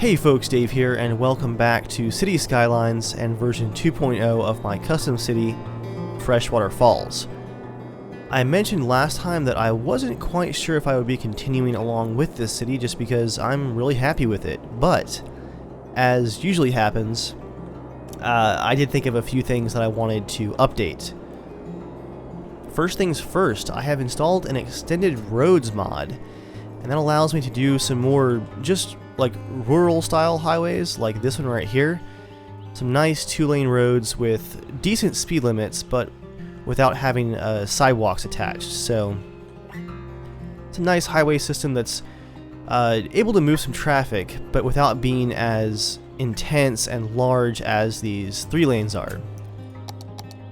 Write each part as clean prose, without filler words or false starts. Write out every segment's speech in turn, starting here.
Hey folks, Dave here, and welcome back to City Skylines and version 2.0 of my custom city, Freshwater Falls. I mentioned last time that I wasn't quite sure if I would be continuing along with this city just because I'm really happy with it, but as usually happens, I did think of a few things that I wanted to update. First things first, I have installed an extended roads mod, and that allows me to do some more just like rural style highways like this one right here. Some nice 2-lane roads with decent speed limits but without having sidewalks attached. So it's a nice highway system that's able to move some traffic but without being as intense and large as these 3 lanes are.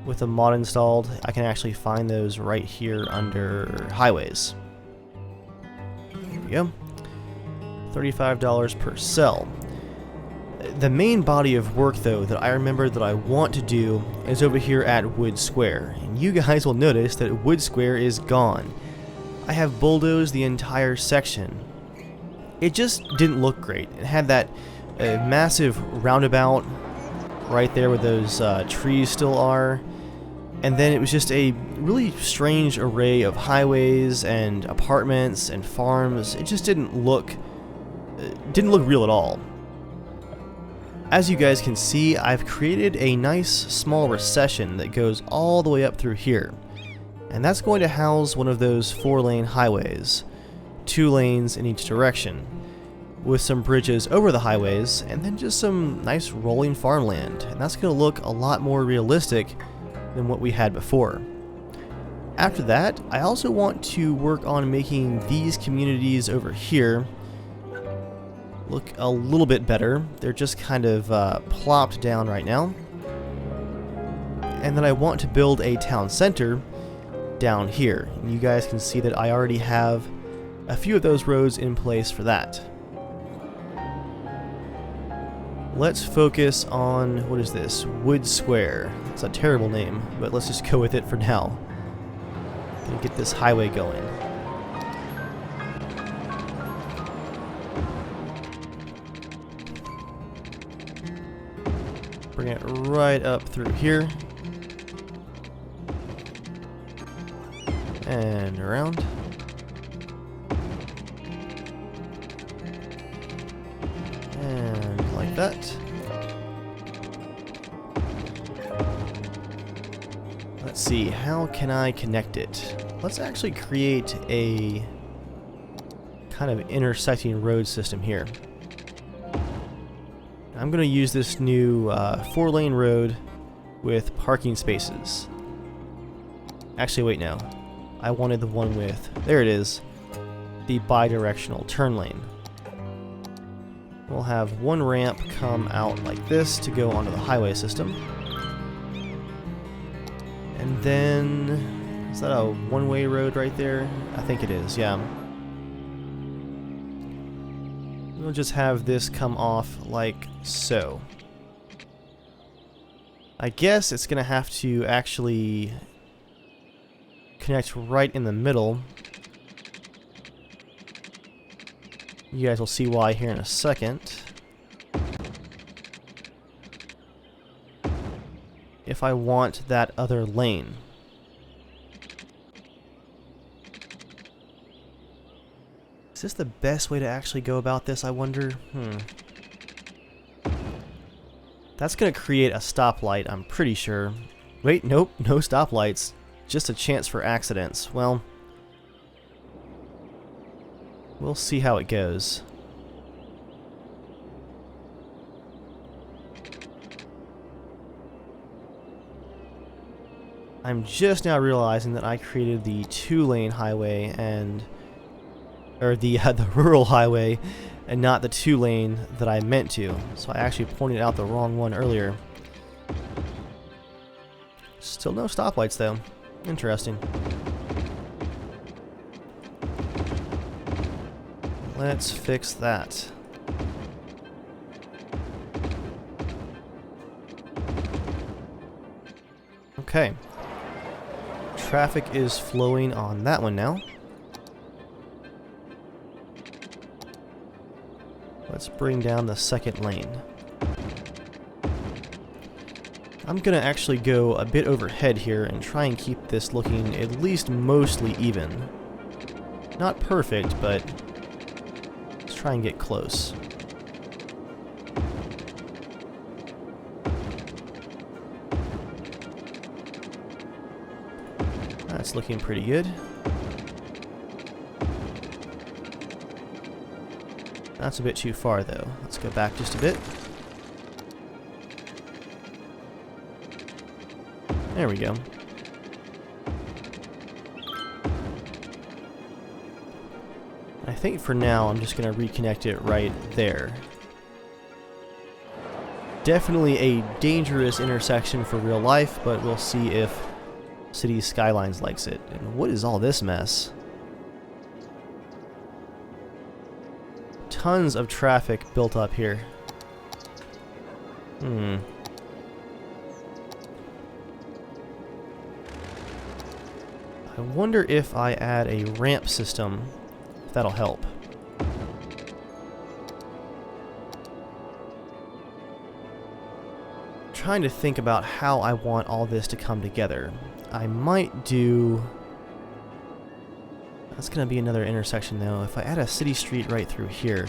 With a mod installed, I can actually find those right here under highways. Here we go. $35 per cell. The main body of work though that I remember that I want to do is over here at Wood Square, and you guys will notice that Wood Square is gone. I have bulldozed the entire section. It just didn't look great. It had that massive roundabout right there where those trees still are, and then it was just a really strange array of highways and apartments and farms. It just didn't look real at all. As you guys can see, I've created a nice small recession that goes all the way up through here, and that's going to house one of those 4-lane highways, 2 lanes in each direction, with some bridges over the highways and then just some nice rolling farmland, and that's going to look a lot more realistic than what we had before. After that, I also want to work on making these communities over here look a little bit better. They're just kind of plopped down right now. And then I want to build a town center down here. And you guys can see that I already have a few of those roads in place for that. Let's focus on, what is this? Wood Square. It's a terrible name, but let's just go with it for now. Gonna get this highway going. Bring it right up through here. And around. And like that. Let's see, how can I connect it? Let's actually create a kind of intersecting road system here. I'm going to use this new 4-lane road with parking spaces. Actually, wait, no. I wanted the one with, there it is, the bi-directional turn lane. We'll have one ramp come out like this to go onto the highway system. And then, is that a one-way road right there? I think it is, yeah. We'll just have this come off like so. I guess it's gonna have to actually connect right in the middle. You guys will see why here in a second. If I want that other lane. Is this the best way to actually go about this, I wonder? That's gonna create a stoplight, I'm pretty sure. Wait, nope, no stoplights. Just a chance for accidents. Well, we'll see how it goes. I'm just now realizing that I created the 2-lane highway and or the rural highway and not the 2-lane that I meant to. So I actually pointed out the wrong one earlier. Still no stoplights though. Interesting. Let's fix that. Okay. Traffic is flowing on that one now. Let's bring down the second lane. I'm gonna actually go a bit overhead here and try and keep this looking at least mostly even. Not perfect, but let's try and get close. That's looking pretty good. That's a bit too far though. Let's go back just a bit. There we go. I think for now I'm just going to reconnect it right there. Definitely a dangerous intersection for real life, but we'll see if City Skylines likes it. And what is all this mess? Tons of traffic built up here. I wonder if I add a ramp system, if that'll help. I'm trying to think about how I want all this to come together. I might do... That's going to be another intersection though. If I add a city street right through here...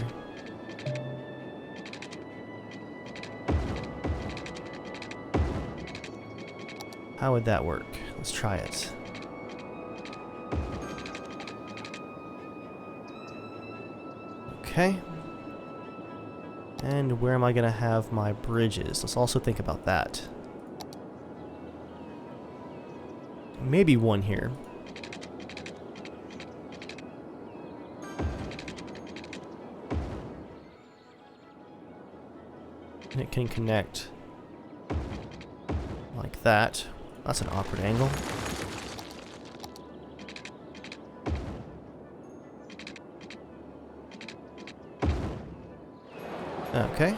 How would that work? Let's try it. Okay. And where am I going to have my bridges? Let's also think about that. Maybe one here. And it can connect like that. That's an awkward angle. Okay.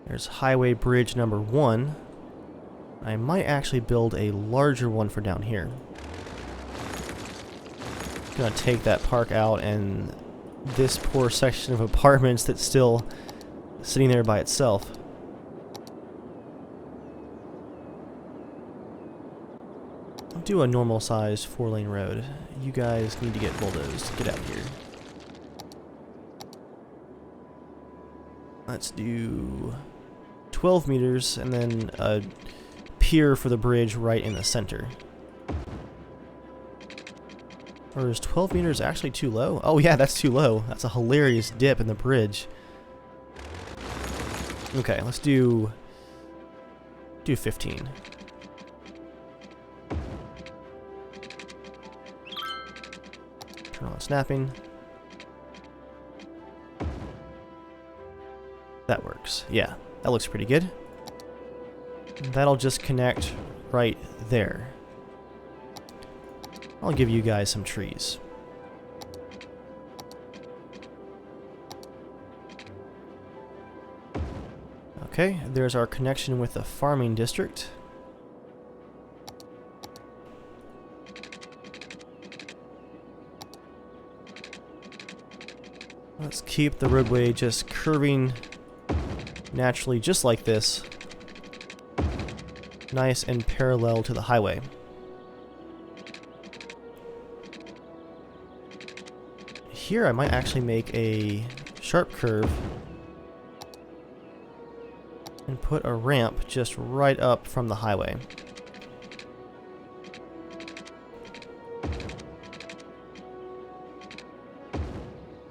There's highway bridge number 1. I might actually build a larger one for down here. Gonna take that park out and this poor section of apartments that's still sitting there by itself. I'll do a normal sized 4-lane road. You guys need to get bulldozed. Get out of here. Let's do 12 meters and then a pier for the bridge right in the center. Or is 12 meters actually too low? Oh yeah, that's too low. That's a hilarious dip in the bridge. Okay, let's do 15. Turn on snapping. That works. Yeah, that looks pretty good. That'll just connect right there. I'll give you guys some trees. Okay, there's our connection with the farming district. Let's keep the roadway just curving naturally, just like this. Nice and parallel to the highway. Here I might actually make a sharp curve and put a ramp just right up from the highway.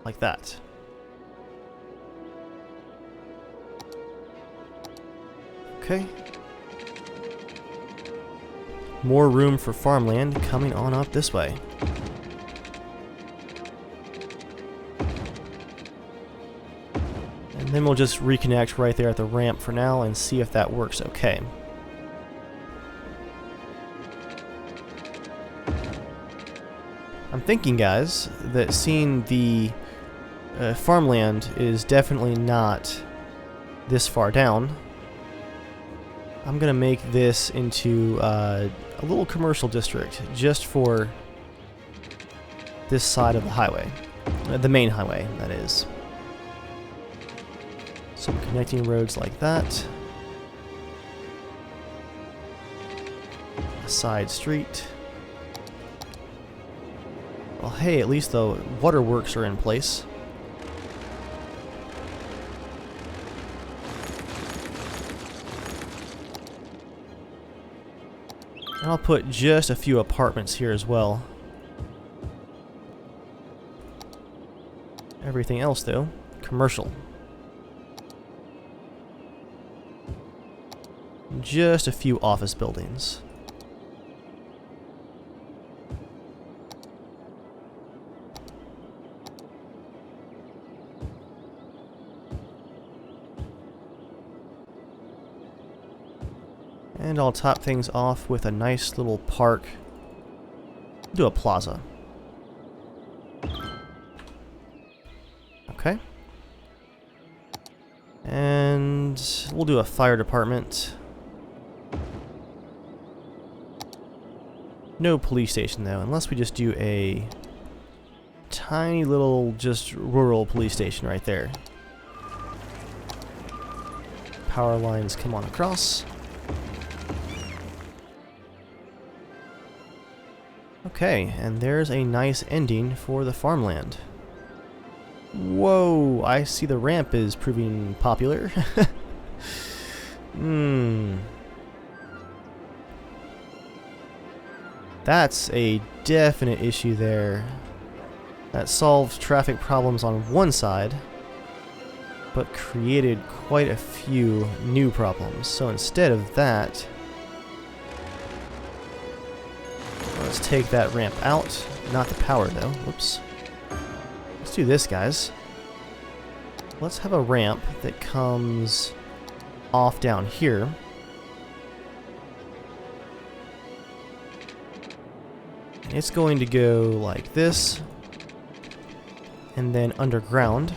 Like that. Okay. More room for farmland coming on up this way. And then we'll just reconnect right there at the ramp for now and see if that works okay. I'm thinking, guys, that seeing the farmland is definitely not this far down. I'm gonna make this into a little commercial district just for this side of the highway, the main highway, that is. connecting roads like that. A side street. Well, hey, at least the waterworks are in place. And I'll put just a few apartments here as well. Everything else, though, commercial. Just a few office buildings. And I'll top things off with a nice little park. Do a plaza. Okay. And we'll do a fire department. No police station though, unless we just do a tiny little just rural police station right there. Power lines come on across. Okay, and there's a nice ending for the farmland. Whoa, I see the ramp is proving popular. That's a definite issue there. That solved traffic problems on one side, but created quite a few new problems. So instead of that, let's take that ramp out. Not the power though. Whoops. Let's do this, guys. Let's have a ramp that comes off down here. It's going to go like this, and then underground,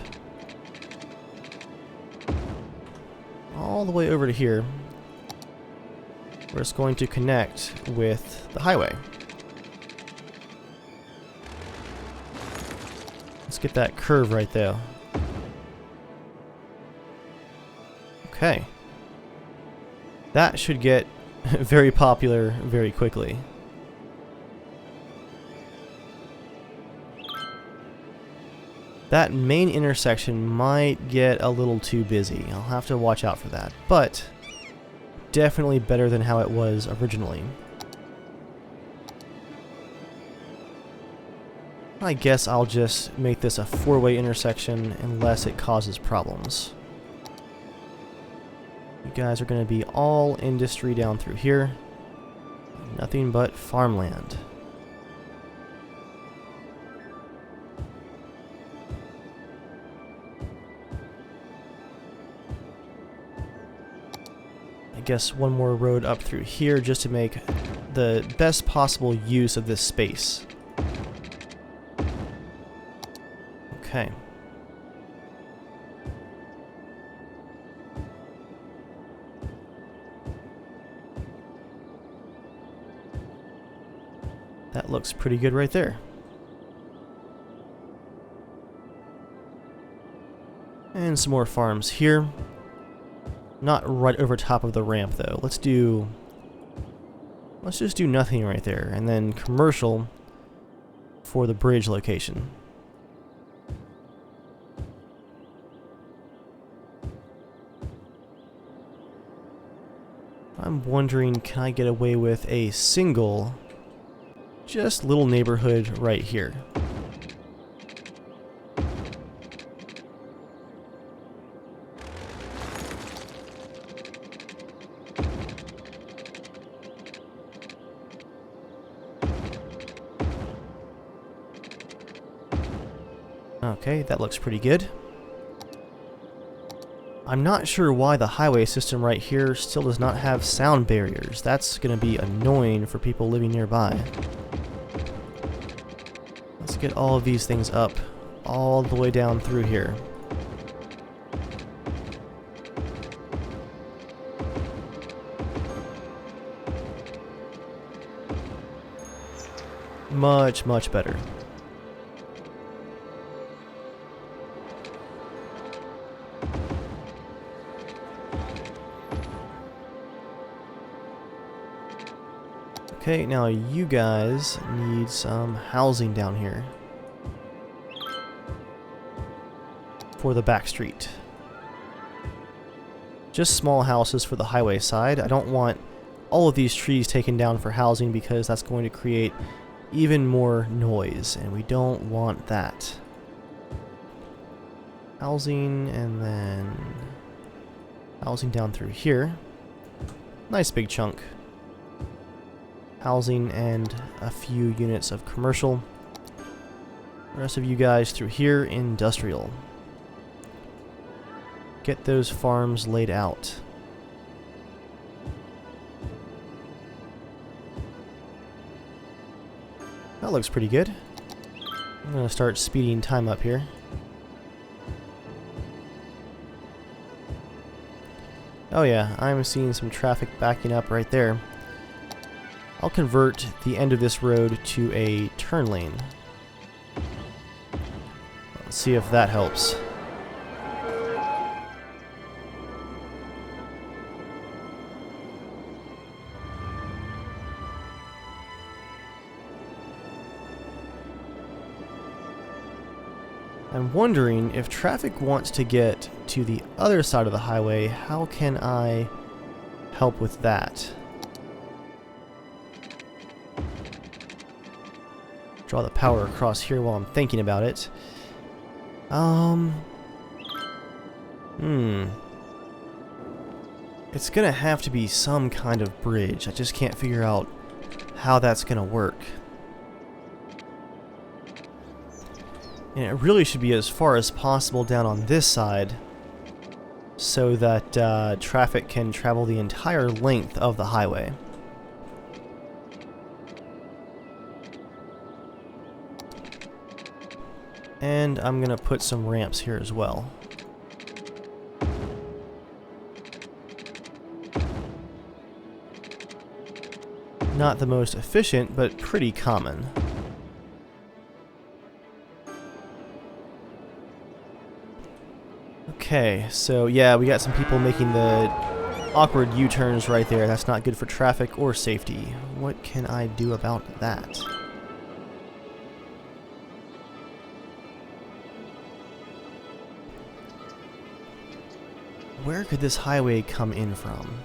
all the way over to here, where it's going to connect with the highway. Let's get that curve right there. Okay. That should get very popular very quickly. That main intersection might get a little too busy. I'll have to watch out for that. But definitely better than how it was originally. I guess I'll just make this a four-way intersection unless it causes problems. You guys are going to be all industry down through here. Nothing but farmland. I guess one more road up through here just to make the best possible use of this space. Okay. That looks pretty good right there. And some more farms here. Not right over top of the ramp though. Let's just do nothing right there, and then commercial for the bridge location. I'm wondering, can I get away with a single, just little neighborhood right here? Okay, that looks pretty good. I'm not sure why the highway system right here still does not have sound barriers. That's going to be annoying for people living nearby. Let's get all of these things up all the way down through here. Much, much better. Okay, now you guys need some housing down here for the back street. Just small houses for the highway side. I don't want all of these trees taken down for housing because that's going to create even more noise, and we don't want that. Housing, and then housing down through here. Nice big chunk. Housing and a few units of commercial. The rest of you guys through here, industrial. Get those farms laid out. That looks pretty good. I'm going to start speeding time up here. Oh yeah, I'm seeing some traffic backing up right there. I'll convert the end of this road to a turn lane. Let's see if that helps. I'm wondering if traffic wants to get to the other side of the highway, how can I help with that? Draw the power across here while I'm thinking about it. It's gonna have to be some kind of bridge. I just can't figure out how that's gonna work. And it really should be as far as possible down on this side so that traffic can travel the entire length of the highway. And I'm going to put some ramps here as well. Not the most efficient, but pretty common. Okay, so yeah, we got some people making the awkward U-turns right there. That's not good for traffic or safety. What can I do about that? Where could this highway come in from?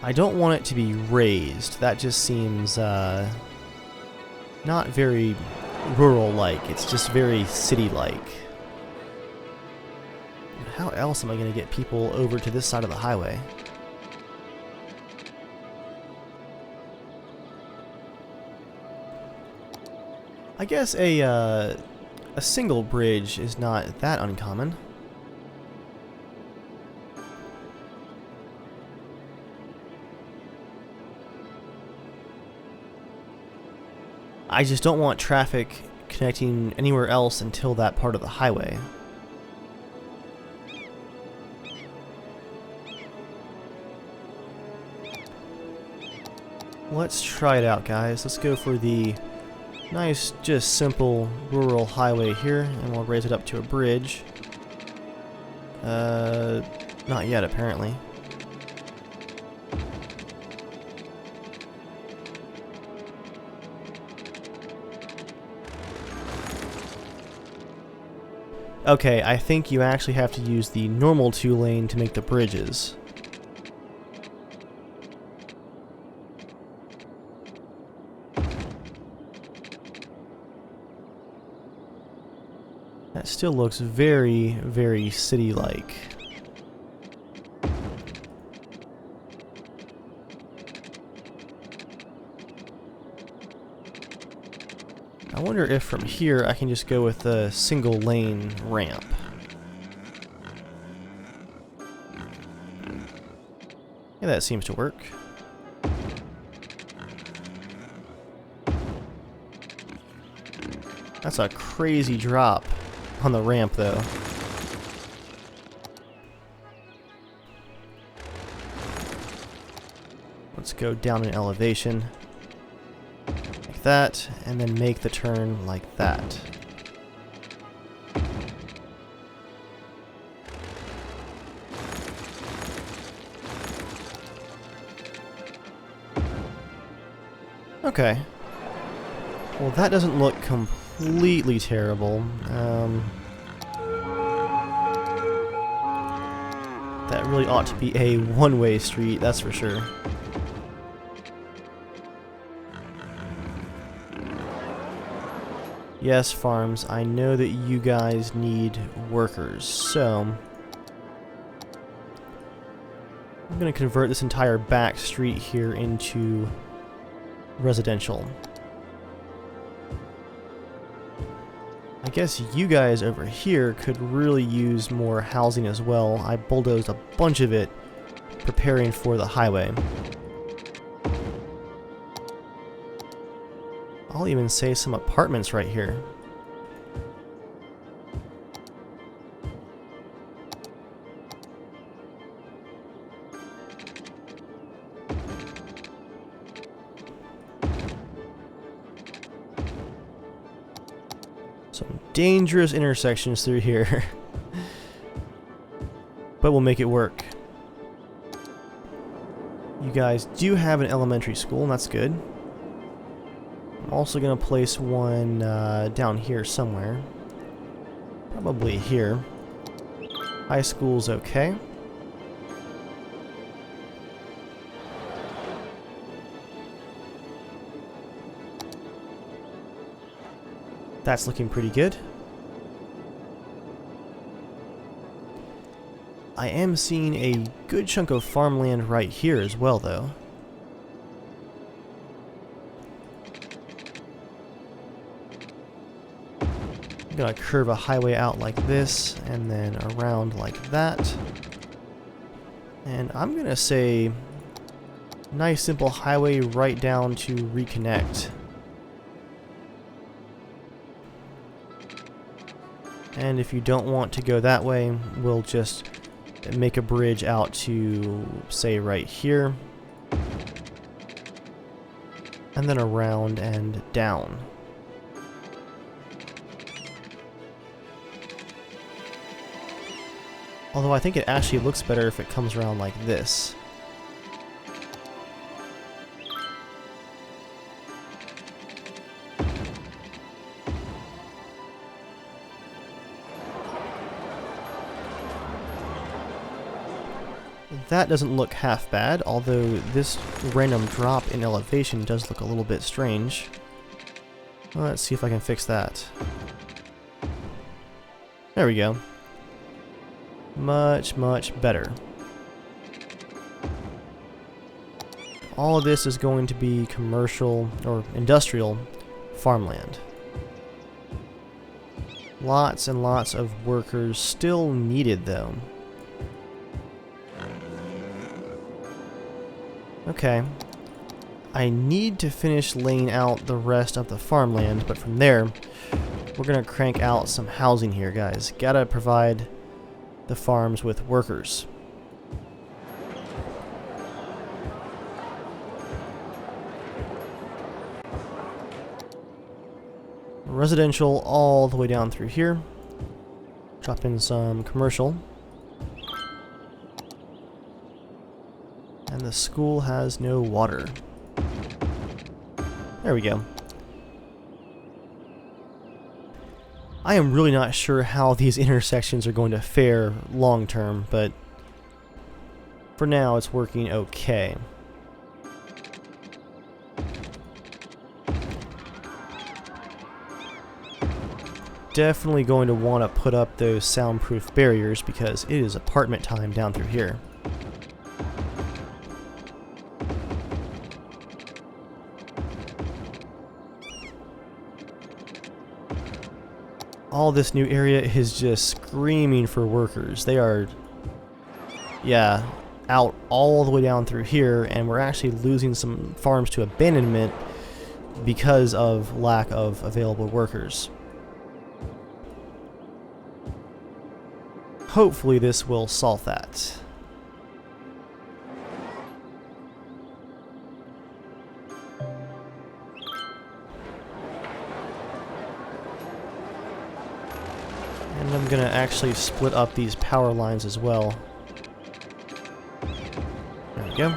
I don't want it to be raised. That just seems not very rural-like. It's just very city-like. How else am I going to get people over to this side of the highway? I guess a single bridge is not that uncommon. I just don't want traffic connecting anywhere else until that part of the highway. Let's try it out, guys. Let's go for the nice, just simple rural highway here, and we'll raise it up to a bridge. Not yet, apparently. Okay, I think you actually have to use the normal 2-lane to make the bridges. That still looks very, very city-like. I wonder if from here I can just go with a single lane ramp. Yeah, that seems to work. That's a crazy drop on the ramp, though. Let's go down in elevation. Like that, and then make the turn like that. Okay. Well, that doesn't look completely terrible. That really ought to be a one-way street, that's for sure. Yes, farms, I know that you guys need workers, so I'm going to convert this entire back street here into residential. I guess you guys over here could really use more housing as well. I bulldozed a bunch of it, preparing for the highway. I'll even say some apartments right here. Some dangerous intersections through here. But we'll make it work. You guys do have an elementary school, and that's good. I'm also going to place one down here somewhere. Probably here. High school's okay. That's looking pretty good. I am seeing a good chunk of farmland right here as well, though. I'm gonna curve a highway out like this, and then around like that. And I'm gonna say, nice simple highway right down to reconnect. And if you don't want to go that way, we'll just make a bridge out to, say, right here. And then around and down. Although I think it actually looks better if it comes around like this. That doesn't look half bad, although this random drop in elevation does look a little bit strange. Well, let's see if I can fix that. There we go. Much, much better. All of this is going to be commercial or industrial farmland. Lots and lots of workers still needed, though. Okay. I need to finish laying out the rest of the farmland, but from there, we're gonna crank out some housing here, guys. Gotta provide the farms with workers. Residential all the way down through here. Drop in some commercial. And the school has no water. There we go. I am really not sure how these intersections are going to fare long term, but for now it's working okay. Definitely going to want to put up those soundproof barriers because it is apartment time down through here. All this new area is just screaming for workers. They are, yeah, out all the way down through here, and we're actually losing some farms to abandonment because of lack of available workers. Hopefully this will solve that. And I'm gonna actually split up these power lines as well. There we go.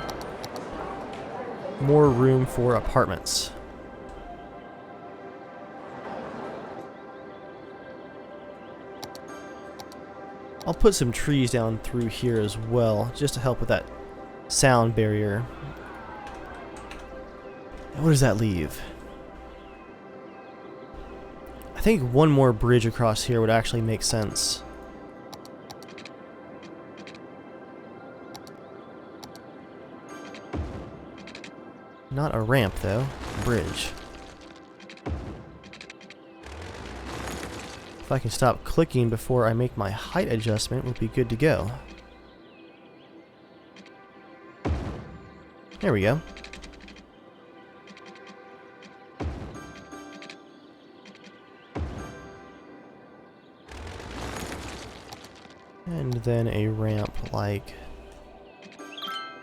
More room for apartments. I'll put some trees down through here as well, just to help with that sound barrier. What does that leave? I think one more bridge across here would actually make sense. Not a ramp though, a bridge. If I can stop clicking before I make my height adjustment, we'll be good to go. There we go. And then a ramp like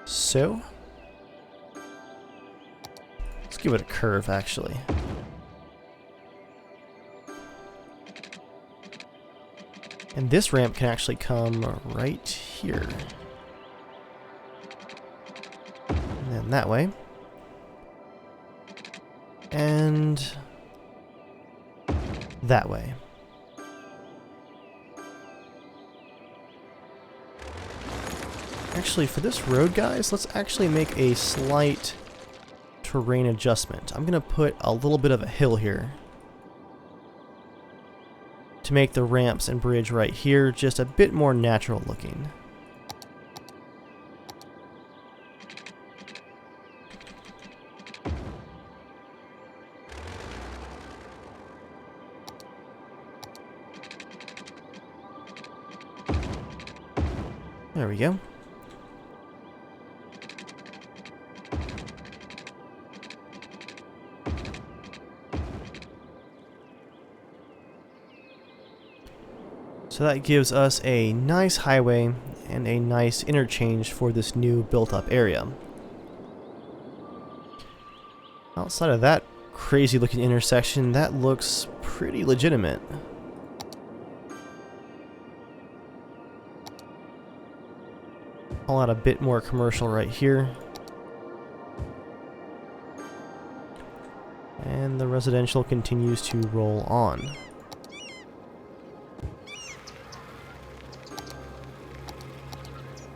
so. Let's give it a curve actually. And this ramp can actually come right here. And then that way. And that way. Actually, for this road, guys, let's actually make a slight terrain adjustment. I'm going to put a little bit of a hill here to make the ramps and bridge right here just a bit more natural looking. There we go. So that gives us a nice highway and a nice interchange for this new built-up area. Outside of that crazy looking intersection, that looks pretty legitimate. I'll add a bit more commercial right here. And the residential continues to roll on.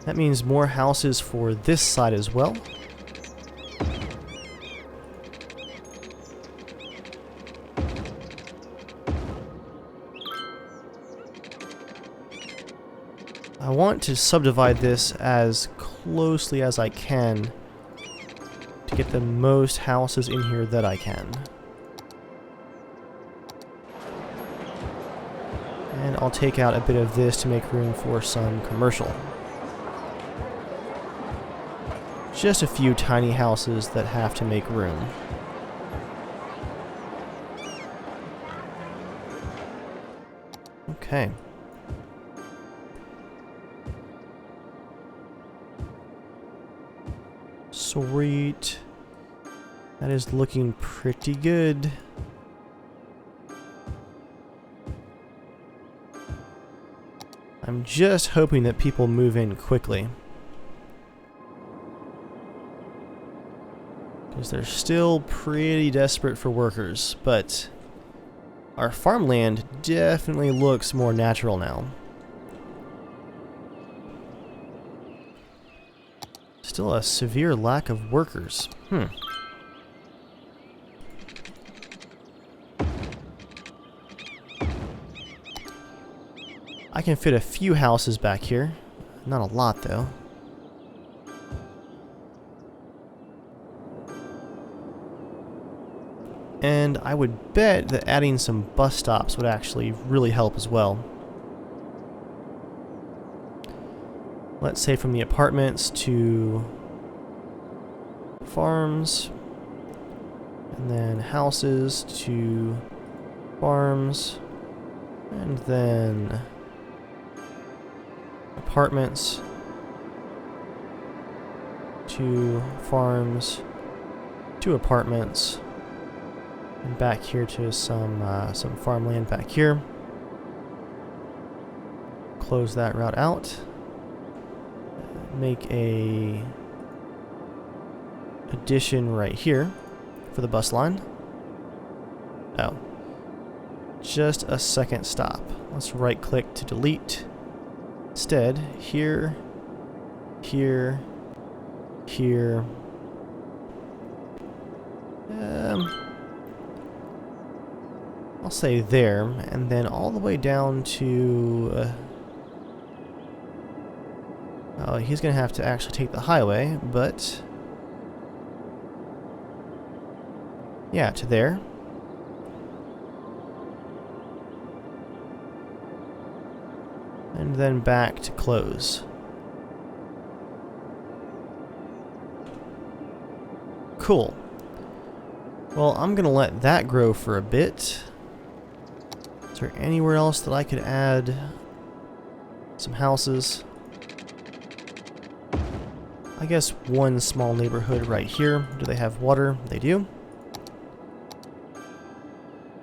That means more houses for this side as well. I want to subdivide this as closely as I can to get the most houses in here that I can. And I'll take out a bit of this to make room for some commercial. Just a few tiny houses that have to make room. Okay. Sweet. That is looking pretty good. I'm just hoping that people move in quickly, because they're still pretty desperate for workers, but our farmland definitely looks more natural now. Still a severe lack of workers. I can fit a few houses back here. Not a lot, though. And I would bet that adding some bus stops would actually really help as well. Let's say from the apartments to farms, and then houses to farms, and then apartments to farms to apartments, and back here to some farmland back here. Close that route out. Make a addition right here for the bus line. Oh, just a second stop. Let's right click to delete Instead, here, here, here. I'll say there, and then all the way down to... oh, he's going to have to actually take the highway, but... yeah, to there. And then back to close. Cool. Well, I'm going to let that grow for a bit. Is there anywhere else that I could add some houses? I guess one small neighborhood right here. Do they have water? They do.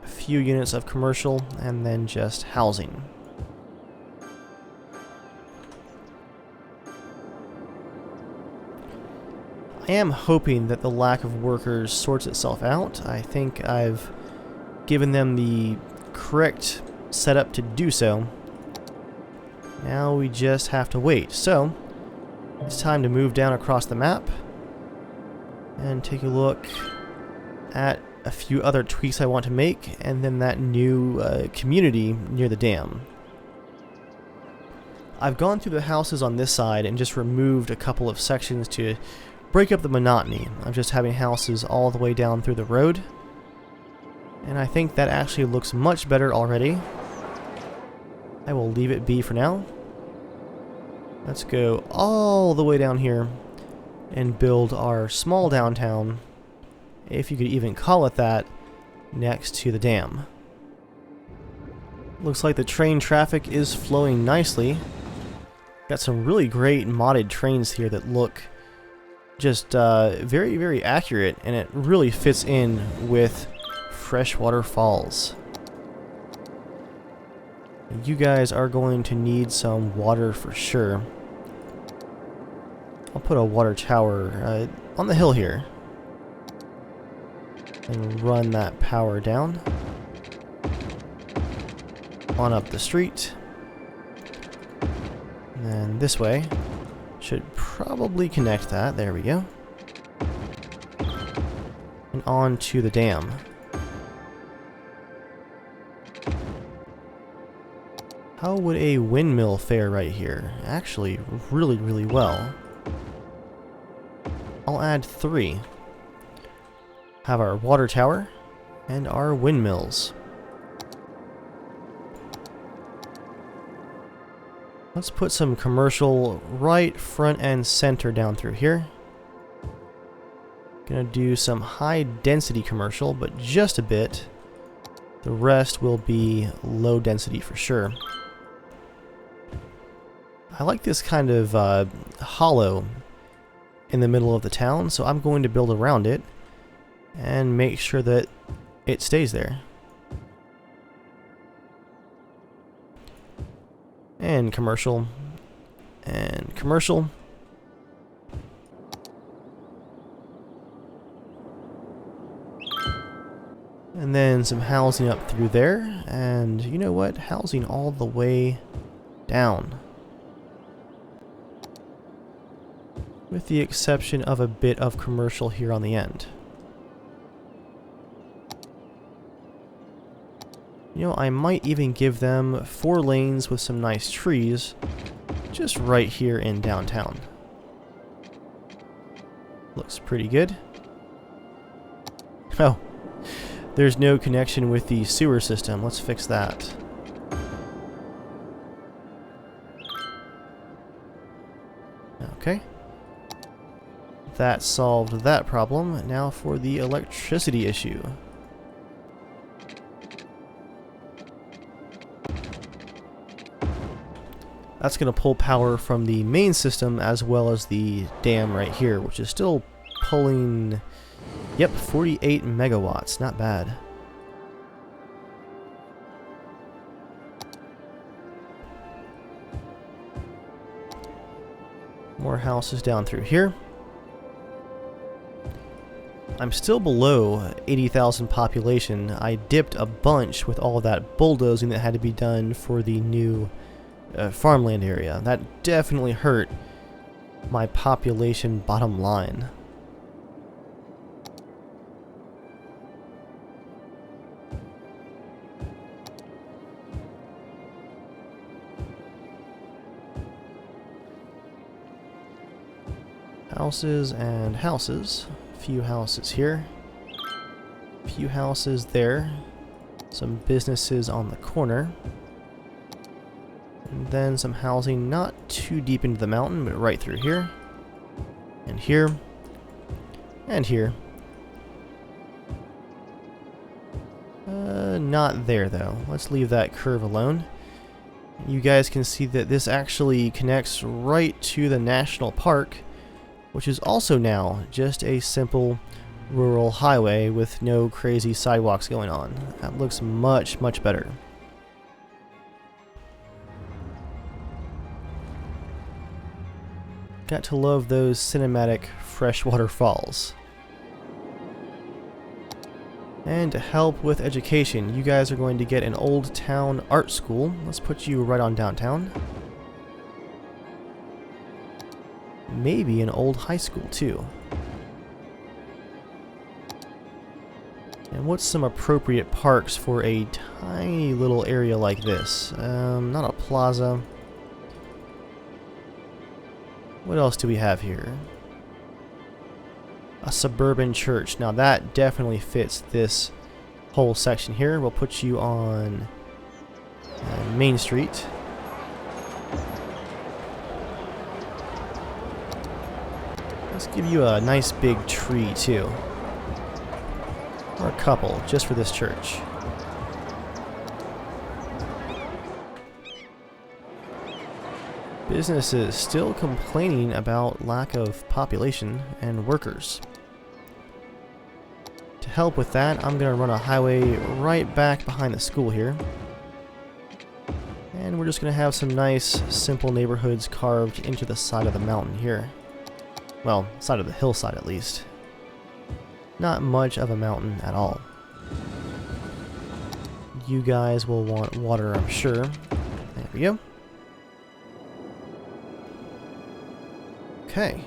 A few units of commercial, and then just housing. I am hoping that the lack of workers sorts itself out. I think I've given them the correct setup to do so. Now we just have to wait. So, it's time to move down across the map and take a look at a few other tweaks I want to make, and then that new community near the dam. I've gone through the houses on this side and just removed a couple of sections to break up the monotony of just having houses all the way down through the road. And I think that actually looks much better already. I will leave it be for now. Let's go all the way down here and build our small downtown, if you could even call it that, next to the dam. Looks like the train traffic is flowing nicely. Got some really great modded trains here that look just very, very accurate, and it really fits in with Freshwater Falls. You guys are going to need some water for sure. I'll put a water tower on the hill here and run that power down on up the street, and then this way should probably connect that. There we go. And on to the dam. How would a windmill fare right here? Actually, really, really well. I'll add 3. Have our water tower and our windmills. Let's put some commercial right front and center down through here. Gonna do some high density commercial, but just a bit. The rest will be low density for sure. I like this kind of hollow in the middle of the town, so I'm going to build around it and make sure that it stays there. And commercial. And commercial. And then some housing up through there. And you know what? Housing all the way down. With the exception of a bit of commercial here on the end. You know, I might even give them 4 lanes with some nice trees just right here in downtown. Looks pretty good. Oh, there's no connection with the sewer system. Let's fix that. Okay. That solved that problem. Now for the electricity issue. That's going to pull power from the main system as well as the dam right here, which is still pulling, yep, 48 megawatts. Not bad. More houses down through here. I'm still below 80,000 population. I dipped a bunch with all of that bulldozing that had to be done for the new farmland area. That definitely hurt my population bottom line. Houses and houses. Few houses here. Few houses there. Some businesses on the corner. And then some housing not too deep into the mountain, but right through here. And here. And here. Not there though. Let's leave that curve alone. You guys can see that this actually connects right to the national park, which is also now just a simple rural highway with no crazy sidewalks going on. That looks much, much better. Got to love those cinematic freshwater falls. And to help with education, you guys are going to get an old town art school. Let's put you right on downtown. Maybe an old high school too. And what's some appropriate parks for a tiny little area like this? Not a plaza. What else do we have here? A suburban church. Now that definitely fits this whole section here. We'll put you on Main Street. Let's give you a nice big tree too. Or a couple, just for this church. Businesses still complaining about lack of population and workers. To help with that, I'm going to run a highway right back behind the school here. And we're just going to have some nice, simple neighborhoods carved into the side of the mountain here. Well, side of the hillside at least. Not much of a mountain at all. You guys will want water, I'm sure. There we go. Okay.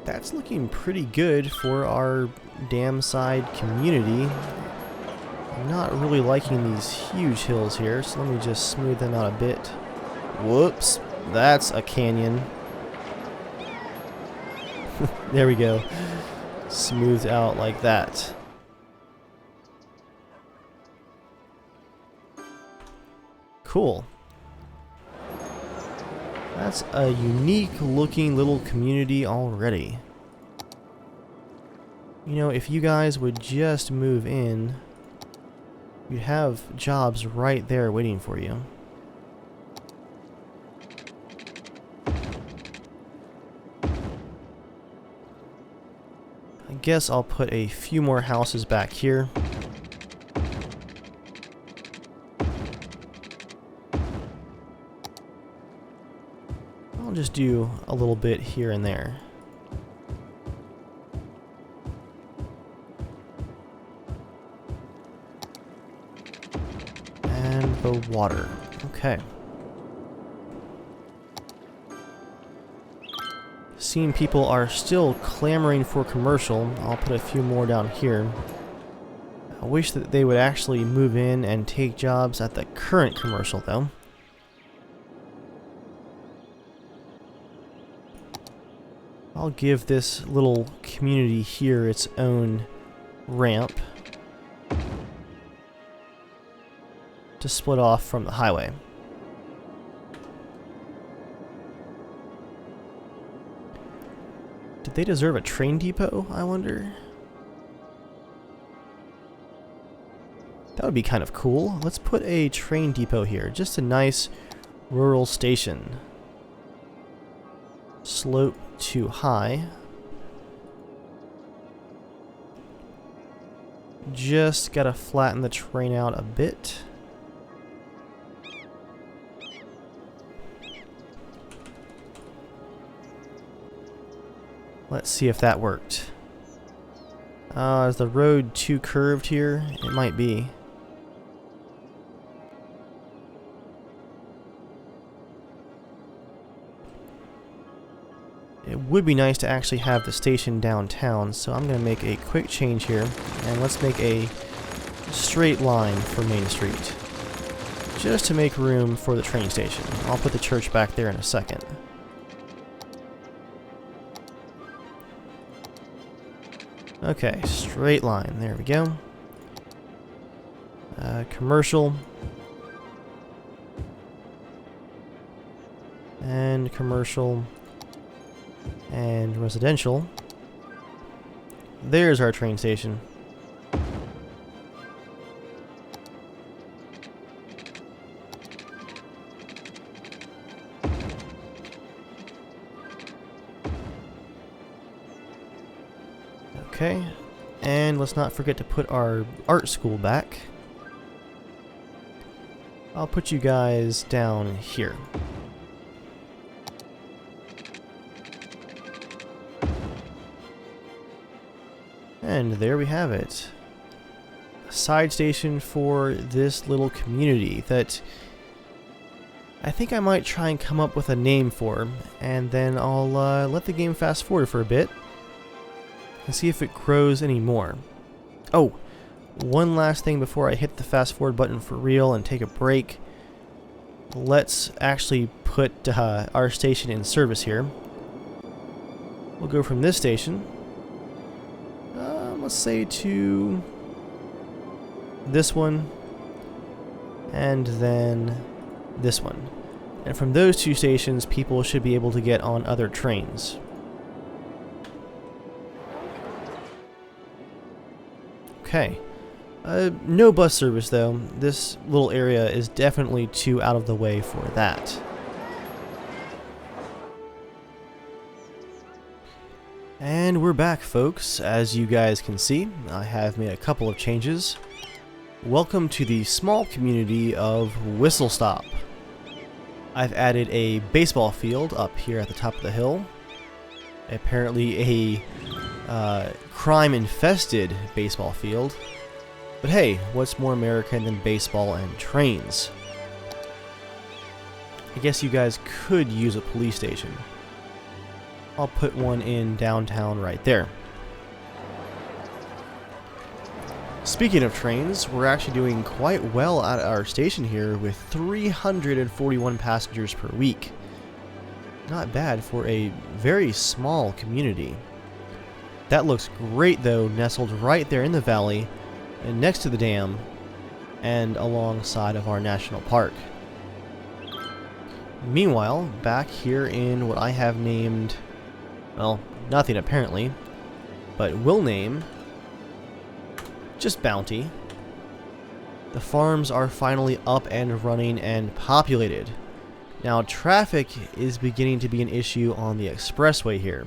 That's looking pretty good for our dam side community. I'm not really liking these huge hills here, so let me just smooth them out a bit. Whoops, that's a canyon. There we go. Smoothed out like that. Cool. That's a unique looking little community already. You know, if you guys would just move in, you'd have jobs right there waiting for you. I guess I'll put a few more houses back here. I'll just do a little bit here and there. And the water. Okay. Seeing people are still clamoring for commercial, I'll put a few more down here. I wish that they would actually move in and take jobs at the current commercial though. I'll give this little community here its own ramp to split off from the highway. Did they deserve a train depot, I wonder? That would be kind of cool. Let's put a train depot here. Just a nice rural station. Slope too high. Just gotta flatten the terrain out a bit. Let's see if that worked. Is the road too curved here? It might be. It would be nice to actually have the station downtown, so I'm going to make a quick change here, and let's make a straight line for Main Street, just to make room for the train station. I'll put the church back there in a second. Okay, straight line, there we go. Commercial. And commercial. And residential. There's our train station. Okay, and let's not forget to put our art school back. I'll put you guys down here. And there we have it. A side station for this little community that I think I might try and come up with a name for, and then I'll let the game fast forward for a bit and see if it grows any more. Oh, one last thing before I hit the fast forward button for real and take a break. Let's actually put our station in service here. We'll go from this station, let's say to this one, and then this one. And from those two stations, people should be able to get on other trains. Okay. No bus service though. This little area is definitely too out of the way for that. And we're back, folks. As you guys can see, I have made a couple of changes. Welcome to the small community of Whistle Stop. I've added a baseball field up here at the top of the hill. Apparently a crime-infested baseball field. But hey, what's more American than baseball and trains? I guess you guys could use a police station. I'll put one in downtown right there. Speaking of trains, we're actually doing quite well at our station here with 341 passengers per week. Not bad for a very small community. That looks great though, nestled right there in the valley and next to the dam and alongside of our national park. Meanwhile, back here in what I have named, well, nothing apparently, but will name just Bounty. The farms are finally up and running and populated. Now traffic is beginning to be an issue on the expressway here.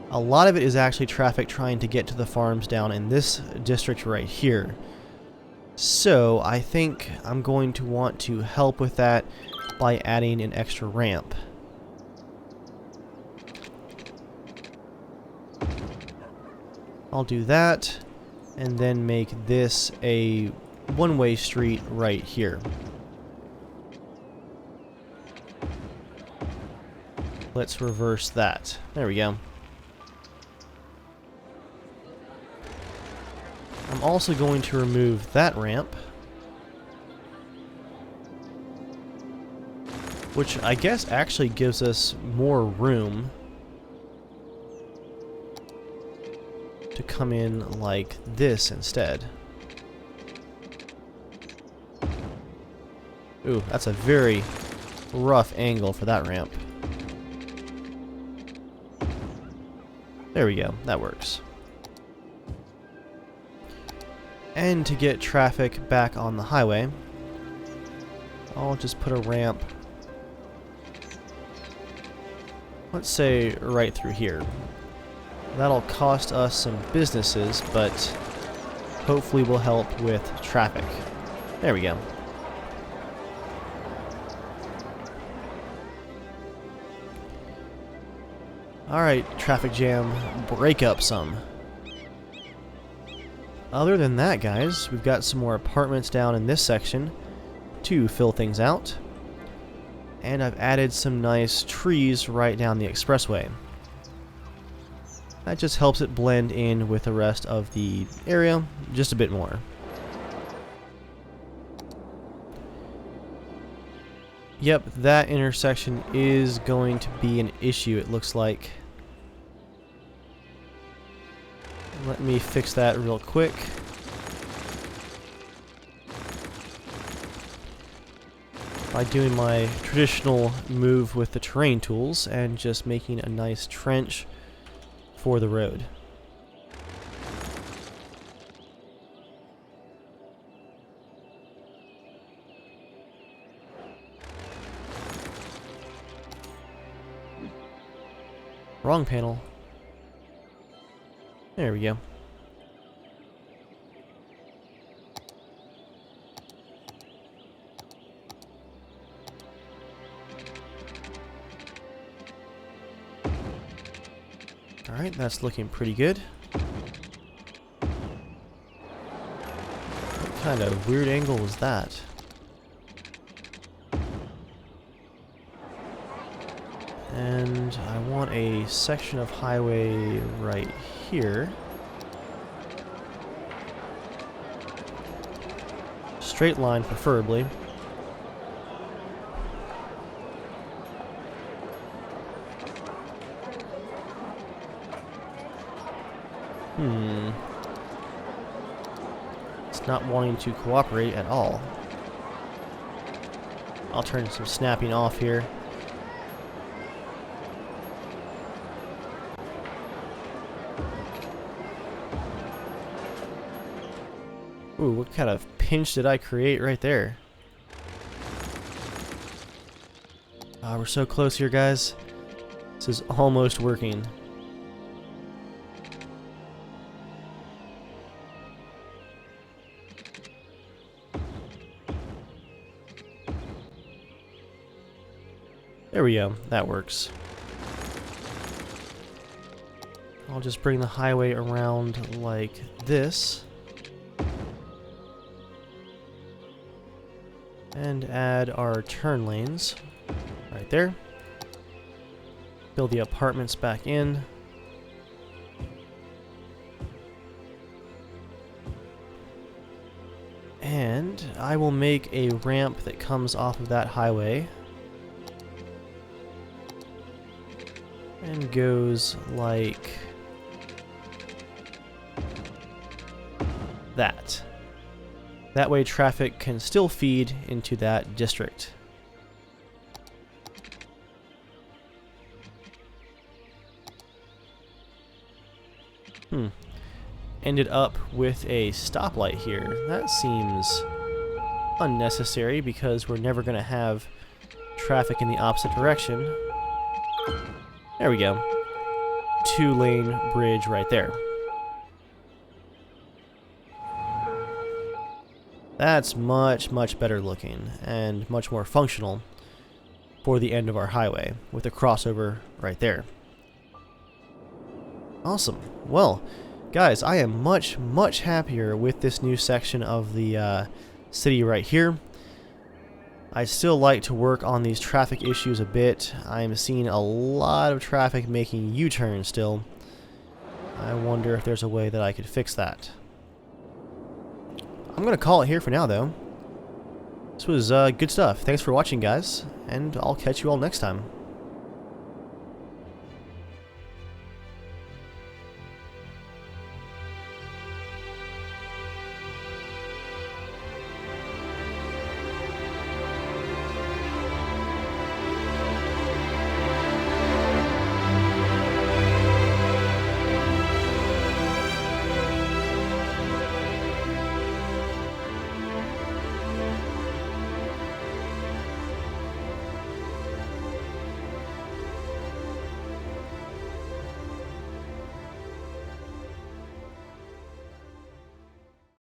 A lot of it is actually traffic trying to get to the farms down in this district right here. So I think I'm going to want to help with that by adding an extra ramp. I'll do that and then make this a one-way street right here. Let's reverse that. There we go. I'm also going to remove that ramp, which I guess actually gives us more room to come in like this instead. Ooh, that's a very rough angle for that ramp. There we go, that works. And to get traffic back on the highway, I'll just put a ramp, let's say right through here. That'll cost us some businesses, but hopefully will help with traffic. There we go. Alright, traffic jam, break up some. Other than that, guys, we've got some more apartments down in this section to fill things out. And I've added some nice trees right down the expressway. That just helps it blend in with the rest of the area just a bit more. Yep, that intersection is going to be an issue, it looks like. Let me fix that real quick. By doing my traditional move with the terrain tools and just making a nice trench for the road. Wrong panel. There we go. Alright, that's looking pretty good. What kind of weird angle was that? And I want a section of highway right here. Straight line, preferably. It's not wanting to cooperate at all. I'll turn some snapping off here. Ooh, what kind of pinch did I create right there? We're so close here, guys. This is almost working. There we go. That works. I'll just bring the highway around like this. And add our turn lanes right there. Build the apartments back in. And I will make a ramp that comes off of that highway. And goes like that. That way traffic can still feed into that district. Ended up with a stoplight here. That seems unnecessary because we're never going to have traffic in the opposite direction. There we go. 2-lane bridge right there. That's much, much better looking and much more functional for the end of our highway with a crossover right there. Awesome. Well, guys, I am much, much happier with this new section of the city right here. I still like to work on these traffic issues a bit. I'm seeing a lot of traffic making U-turns still. I wonder if there's a way that I could fix that. I'm going to call it here for now, though. This was good stuff. Thanks for watching, guys, and I'll catch you all next time.